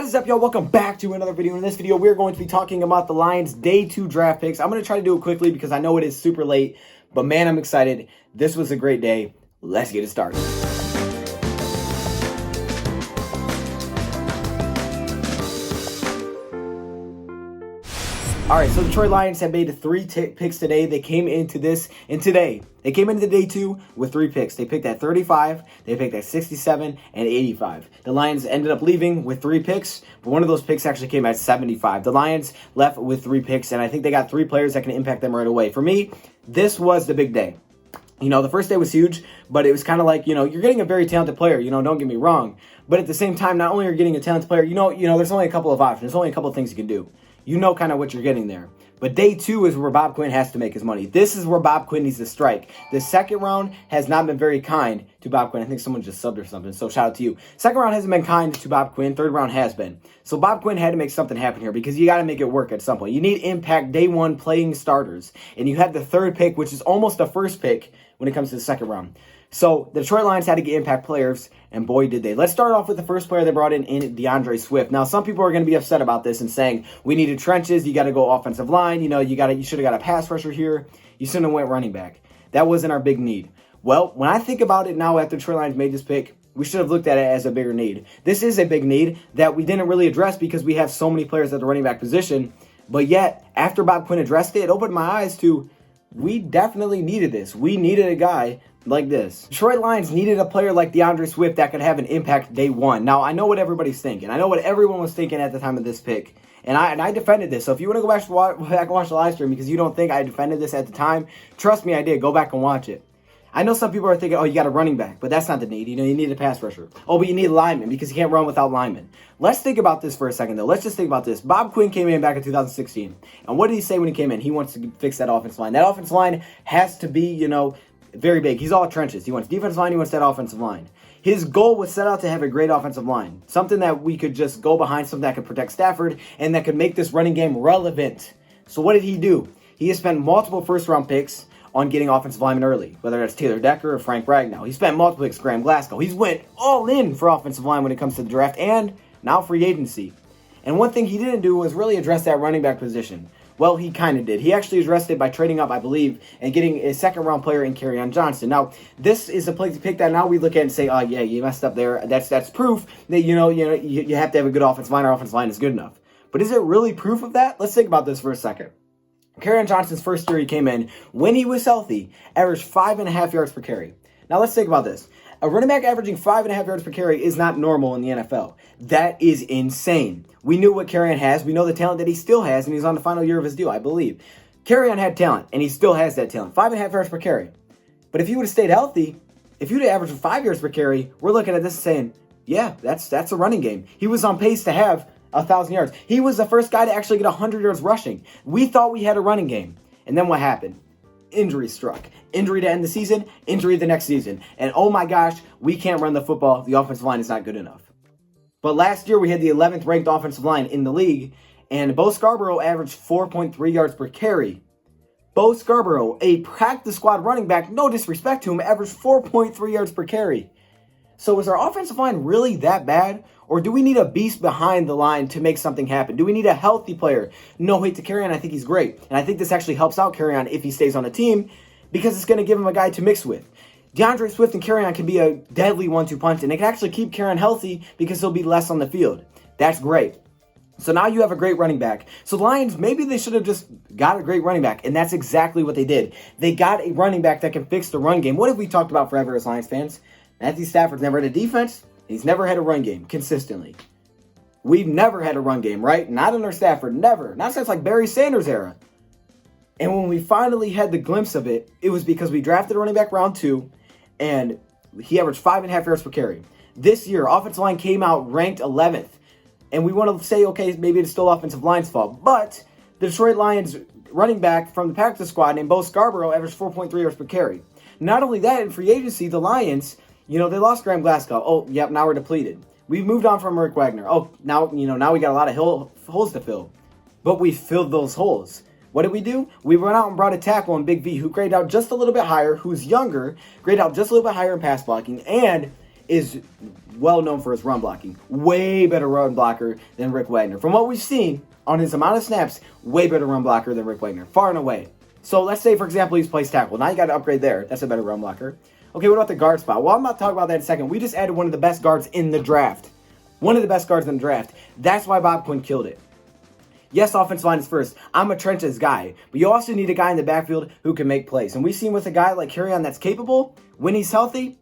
What is up, y'all? Welcome back to another video. In this video, we're going to be talking about the Lions' Day 2 draft picks. I'm going to try to do it quickly because I know it is super late, but man, I'm excited. This was a great day. Let's get it started. All right, so the Detroit Lions have made 3 picks today. They came into day 2 with 3 picks. They picked at 35, they picked at 67, and 85. The Lions ended up leaving with 3 picks, but one of those picks actually came at 75. The Lions left with 3 picks, and I think they got 3 players that can impact them right away. For me, this was the big day. You know, the first day was huge, but it was kind of like, you're getting a very talented player, don't get me wrong. But at the same time, not only are you getting a talented player, there's only a couple of options. There's only a couple of things you can do. You know kind of what you're getting there. But day 2 is where Bob Quinn has to make his money. This is where Bob Quinn needs to strike. The second round has not been very kind to Bob Quinn. I think someone just subbed or something, so shout out to you. Second round hasn't been kind to Bob Quinn. Third round has been. So Bob Quinn had to make something happen here because you got to make it work at some point. You need impact day 1 playing starters. And you have the 3rd pick, which is almost the first pick when it comes to the second round. So the Detroit Lions had to get impact players, and boy did they. Let's start off with the first player they brought in DeAndre Swift. Now, some people are going to be upset about this and saying, we needed trenches, you got to go offensive line, you should have got a pass rusher here, you shouldn't have went running back. That wasn't our big need. Well, when I think about it now after Detroit Lions made this pick, we should have looked at it as a bigger need. This is a big need that we didn't really address because we have so many players at the running back position, but yet, after Bob Quinn addressed it, it opened my eyes to, we definitely needed this. We needed a guy like this. Detroit Lions needed a player like DeAndre Swift that could have an impact day 1. Now, I know what everybody's thinking. I know what everyone was thinking at the time of this pick. And I defended this. So if you want to go back and watch the live stream because you don't think I defended this at the time, trust me, I did. Go back and watch it. I know some people are thinking, oh, you got a running back, but that's not the need. You need a pass rusher. Oh, but you need a lineman because you can't run without linemen. Let's think about this for a second, though. Let's just think about this. Bob Quinn came in back in 2016. And what did he say when he came in? He wants to fix that offensive line. That offensive line has to be, very big. He's all trenches. He wants defensive line. He wants that offensive line. His goal was set out to have a great offensive line. Something that we could just go behind, something that could protect Stafford, and that could make this running game relevant. So what did he do? He has spent multiple first-round picks on getting offensive linemen early, whether that's Taylor Decker or Frank Ragnow. He spent multiple picks, Graham Glasgow. He's went all in for offensive line when it comes to the draft and now free agency. And one thing he didn't do was really address that running back position. Well, he kind of did. He actually addressed it by trading up, I believe, and getting a second-round player in Kerryon Johnson. Now, this is a pick that now we look at and say, oh, yeah, you messed up there. That's proof that, you have to have a good offensive line. Our offensive line is good enough. But is it really proof of that? Let's think about this for a second. Kerryon Johnson's first year he came in, when he was healthy, averaged 5.5 yards per carry. Now, let's think about this. A running back averaging 5.5 yards per carry is not normal in the NFL. That is insane. We knew what Kerryon has. We know the talent that he still has, and he's on the final year of his deal, I believe. Kerryon had talent, and he still has that talent. 5.5 yards per carry. But if he would have stayed healthy, if he would have averaged 5 yards per carry, we're looking at this and saying, yeah, that's a running game. He was on pace to have 1,000 yards. He was the first guy to actually get 100 yards rushing. We thought we had a running game. And then what happened? Injury struck. Injury to end the season, injury the next season. And oh my gosh, we can't run the football. The offensive line is not good enough. But last year we had the 11th ranked offensive line in the league, and Bo Scarborough averaged 4.3 yards per carry. Bo Scarborough, a practice squad running back, no disrespect to him, averaged 4.3 yards per carry. So is our offensive line really that bad? Or do we need a beast behind the line to make something happen? Do we need a healthy player? No hate to Kerryon, I think he's great. And I think this actually helps out Kerryon if he stays on the team because it's going to give him a guy to mix with. DeAndre Swift and Kerryon can be a deadly 1-2 punch, and they can actually keep Kerryon healthy because he'll be less on the field. That's great. So now you have a great running back. So the Lions, maybe they should have just got a great running back, and that's exactly what they did. They got a running back that can fix the run game. What have we talked about forever as Lions fans? Matthew Stafford's never had a defense. He's never had a run game consistently. We've never had a run game, right? Not under Stafford, never. Not since like Barry Sanders' era. And when we finally had the glimpse of it, it was because we drafted a running back round 2, and he averaged 5.5 yards per carry. This year, offensive line came out ranked 11th. And we want to say, okay, maybe it's still offensive line's fault. But the Detroit Lions running back from the practice squad named Bo Scarborough averaged 4.3 yards per carry. Not only that, in free agency, the Lions, they lost Graham Glasgow. Oh, yep, now we're depleted. We've moved on from Rick Wagner. Oh, now we got a lot of holes to fill. But we filled those holes. What did we do? We went out and brought a tackle in Big V who graded out just a little bit higher, who's younger, graded out just a little bit higher in pass blocking, and is well known for his run blocking. Way better run blocker than Rick Wagner. From what we've seen on his amount of snaps, way better run blocker than Rick Wagner. Far and away. So let's say, for example, he's plays tackle. Now you got to upgrade there. That's a better run blocker. Okay, what about the guard spot? Well, I'm about to talk about that in a second. We just added one of the best guards in the draft. One of the best guards in the draft. That's why Bob Quinn killed it. Yes, offensive line is first. I'm a trenches guy. But you also need a guy in the backfield who can make plays. And we've seen with a guy like Kerryon that's capable, when he's healthy,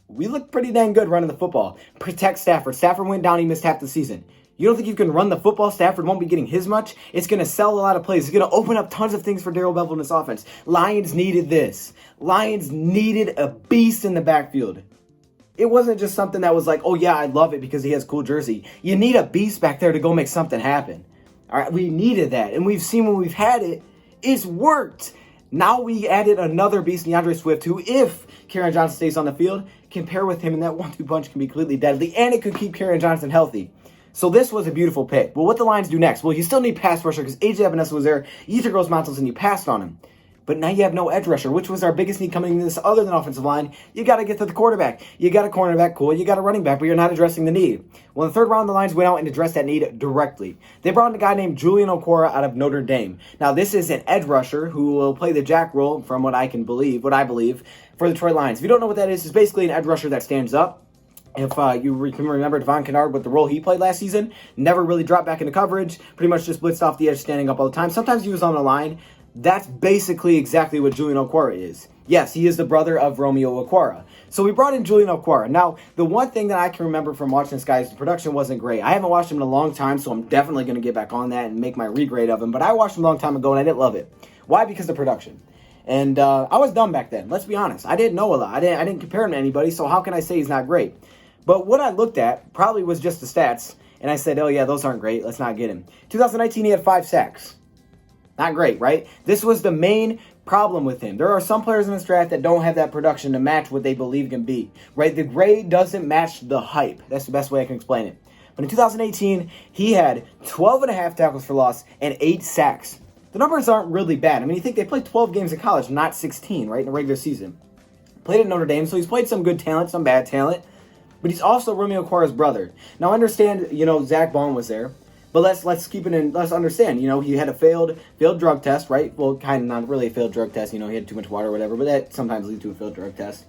we look pretty dang good running the football. Protect Stafford. Stafford went down, he missed half the season. You don't think you can run the football? Stafford won't be getting his much. It's going to sell a lot of plays. It's going to open up tons of things for Darrell Bevell in this offense. Lions needed this. Lions needed a beast in the backfield. It wasn't just something that was like, oh yeah, I love it because he has a cool jersey. You need a beast back there to go make something happen. All right, we needed that. And we've seen when we've had it, it's worked. Now we added another beast, DeAndre Swift, who, if Kerryon Johnson stays on the field, can pair with him, and that 1-2 punch can be completely deadly, and it could keep Kerryon Johnson healthy. So this was a beautiful pick. Well, what the Lions do next? Well, you still need pass rusher because AJ Epinesa was there, Ethan Gross-Matos, and you passed on him. But now you have no edge rusher, which was our biggest need coming into this other than offensive line. You got to get to the quarterback. You got a cornerback, cool. You got a running back, but you're not addressing the need. Well, in the third round, the Lions went out and addressed that need directly. They brought in a guy named Julian Okwara out of Notre Dame. Now, this is an edge rusher who will play the jack role, from what I believe, for the Detroit Lions. If you don't know what that is, it's basically an edge rusher that stands up. If you can remember Devon Kennard with the role he played last season, never really dropped back into coverage, pretty much just blitzed off the edge, standing up all the time. Sometimes he was on the line. That's basically exactly what Julian Okwara is. Yes, he is the brother of Romeo Okwara. So we brought in Julian Okwara. Now, the one thing that I can remember from watching this guy is the production wasn't great. I haven't watched him in a long time, so I'm definitely going to get back on that and make my regrade of him. But I watched him a long time ago, and I didn't love it. Why? Because of the production. And I was dumb back then. Let's be honest. I didn't know a lot. I didn't compare him to anybody, so how can I say he's not great? But what I looked at probably was just the stats, and I said, oh yeah, those aren't great. Let's not get him. 2019, he had 5 sacks. Not great, right? This was the main problem with him. There are some players in this draft that don't have that production to match what they believe can be, right? The grade doesn't match the hype. That's the best way I can explain it. But in 2018, he had 12.5 tackles for loss and 8 sacks. The numbers aren't really bad. I mean, you think they played 12 games in college, not 16, right, in a regular season. Played at Notre Dame, so he's played some good talent, some bad talent. But he's also Romeo Okwara's brother. Now, I understand, Zach Bond was there. But let's keep it in. Let's understand. He had a failed drug test, right? Well, kind of not really a failed drug test. He had too much water or whatever. But that sometimes leads to a failed drug test.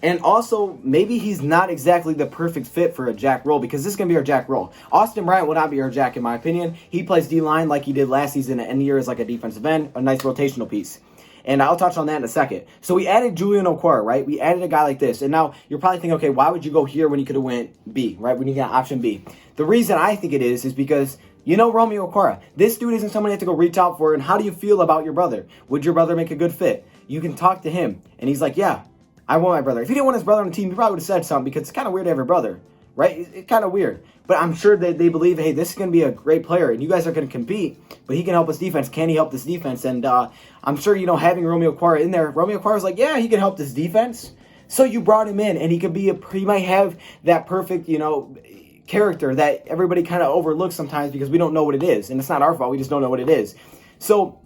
And also, maybe he's not exactly the perfect fit for a jack role because this is going to be our jack role. Austin Bryant will not be our jack, in my opinion. He plays D-line like he did last season at end of year as like a defensive end, a nice rotational piece. And I'll touch on that in a second. So we added Julian Okwara, right? We added a guy like this. And now you're probably thinking, okay, why would you go here when you could have went B, right? When you got option B. The reason I think it is because Romeo Okwara. This dude isn't someone you have to go reach out for. And how do you feel about your brother? Would your brother make a good fit? You can talk to him. And he's like, yeah, I want my brother. If he didn't want his brother on the team, he probably would have said something because it's kind of weird to have a brother, right? It's kind of weird. But I'm sure that they believe, hey, this is going to be a great player, and you guys are going to compete, but he can help us defense. Can he help this defense? And I'm sure, having Romeo Okwara in there, Romeo Okwara's like, yeah, he can help this defense. So you brought him in, and he might have that perfect, character that everybody kind of overlooks sometimes because we don't know what it is. And it's not our fault. We just don't know what it is. So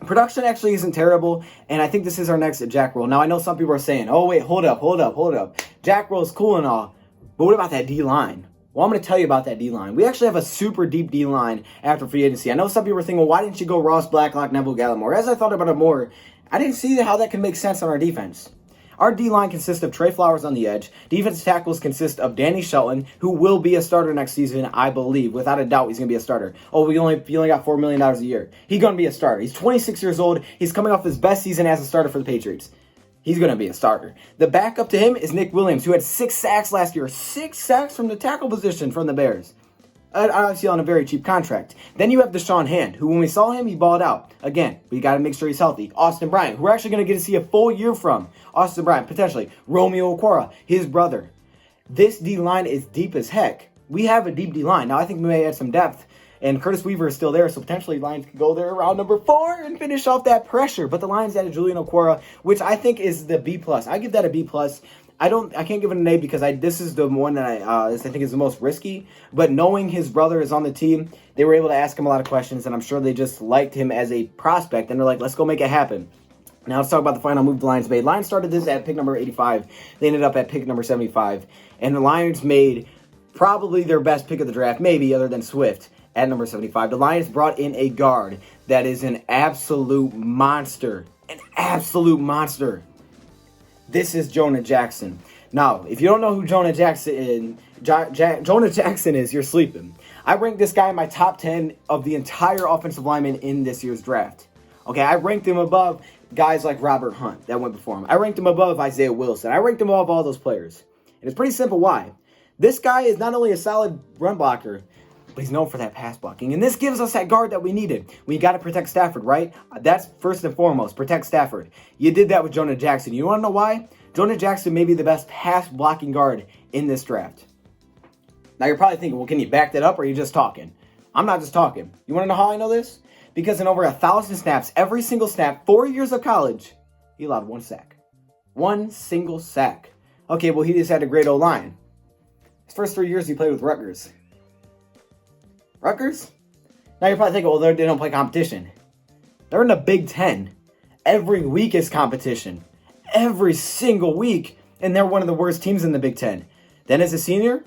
production actually isn't terrible, and I think this is our next jack role. Now, I know some people are saying, oh, wait, hold up. Jack role is cool and all, but what about that D-line? Well, I'm going to tell you about that D-line. We actually have a super deep D-line after free agency. I know some people are thinking, well, why didn't you go Ross Blacklock, Neville Gallimore? As I thought about it more, I didn't see how that can make sense on our defense. Our D-line consists of Trey Flowers on the edge. Defensive tackles consist of Danny Shelton, who will be a starter next season, I believe. Without a doubt, he's going to be a starter. Oh, he only got $4 million a year. He's going to be a starter. He's 26 years old. He's coming off his best season as a starter for the Patriots. He's going to be a starter. The backup to him is Nick Williams, who had 6 sacks last year. 6 sacks from the tackle position from the Bears. Obviously on a very cheap contract. Then you have Deshaun Hand, who when we saw him, he balled out. Again, we got to make sure he's healthy. Austin Bryant, who we're actually going to get to see a full year from. Austin Bryant, potentially. Romeo Okwara, his brother. This D-line is deep as heck. We have a deep D-line. Now, I think we may add some depth. And Curtis Weaver is still there, so potentially Lions could go there around number 4 and finish off that pressure. But the Lions added Julian Okwara, which I think is the B+. I give that a B+. I can't give it an A because this is the one that I think is the most risky. But knowing his brother is on the team, they were able to ask him a lot of questions, and I'm sure they just liked him as a prospect. And they're like, let's go make it happen. Now let's talk about the final move the Lions made. Lions started this at pick number 85. They ended up at pick number 75. And the Lions made probably their best pick of the draft, maybe other than Swift, at number 75. The Lions brought in a guard that is an absolute monster. An absolute monster. This is Jonah Jackson. Now, if you don't know who Jonah Jackson is, you're sleeping. I ranked this guy in my top 10 of the entire offensive linemen in this year's draft. Okay, I ranked him above guys like Robert Hunt that went before him. I ranked him above Isaiah Wilson. I ranked him above all those players. And it's pretty simple why. This guy is not only a solid run blocker, but he's known for that pass blocking. And this gives us that guard that we needed. We got to protect Stafford, right? That's first and foremost, protect Stafford. You did that with Jonah Jackson. You want to know why? Jonah Jackson may be the best pass blocking guard in this draft. Now you're probably thinking, well, can you back that up or are you just talking? I'm not just talking. You want to know how I know this? Because in over 1,000 snaps, every single snap, 4 years of college, he allowed 1 sack. 1 single sack. Okay, well, he just had a great O-line. His first 3 years he played with Rutgers. Rutgers? Now you're probably thinking, well, they don't play competition. They're in the Big Ten. Every week is competition. Every single week. And they're one of the worst teams in the Big Ten. Then as a senior,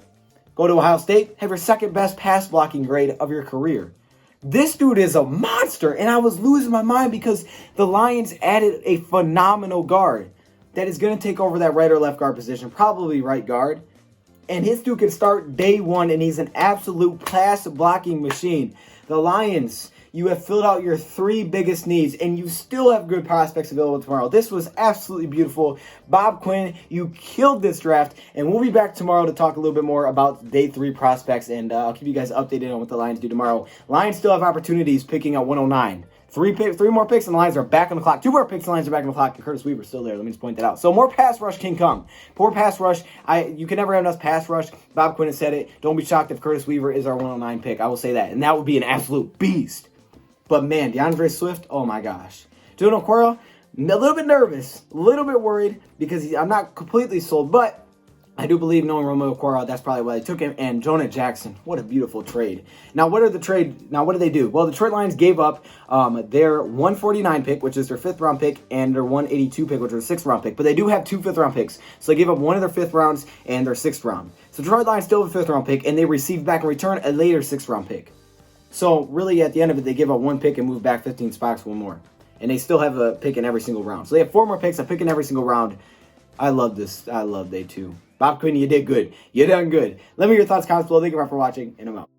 go to Ohio State, have your second best pass blocking grade of your career. This dude is a monster. And I was losing my mind because the Lions added a phenomenal guard that is going to take over that right or left guard position, probably right guard. And his dude can start day one, and he's an absolute pass blocking machine. The Lions, you have filled out your 3 biggest needs, and you still have good prospects available tomorrow. This was absolutely beautiful. Bob Quinn, you killed this draft, and we'll be back tomorrow to talk a little bit more about day 3 prospects, and I'll keep you guys updated on what the Lions do tomorrow. Lions still have opportunities picking at 109. 3 more picks, and the Lions are back on the clock. 2 more picks, and the Lions are back on the clock, and Curtis Weaver's still there. Let me just point that out. So more pass rush can come. Poor pass rush. You can never have enough pass rush. Bob Quinn has said it. Don't be shocked if Curtis Weaver is our 109 pick. I will say that, and that would be an absolute beast. But man, DeAndre Swift, oh my gosh. Julian Okwara, a little bit nervous, a little bit worried, because I'm not completely sold, but I do believe knowing Romeo Okwara, that's probably why they took him. And Jonah Jackson, what a beautiful trade. Now, what do they do? Well, the Detroit Lions gave up their 149 pick, which is their 5th round pick, and their 182 pick, which is their 6th round pick. But they do have 2 5th round picks. So they gave up one of their 5th rounds and their 6th round. So Detroit Lions still have a 5th round pick, and they received back in return a later 6th round pick. So really, at the end of it, they give up 1 pick and move back 15 spots, 1 more. And they still have a pick in every single round. So they have 4 more picks, a pick in every single round. I love this. I love day 2. Bob Quinn, you did good. You done good. Let me know your thoughts, comments below. Thank you for watching, and I'm out.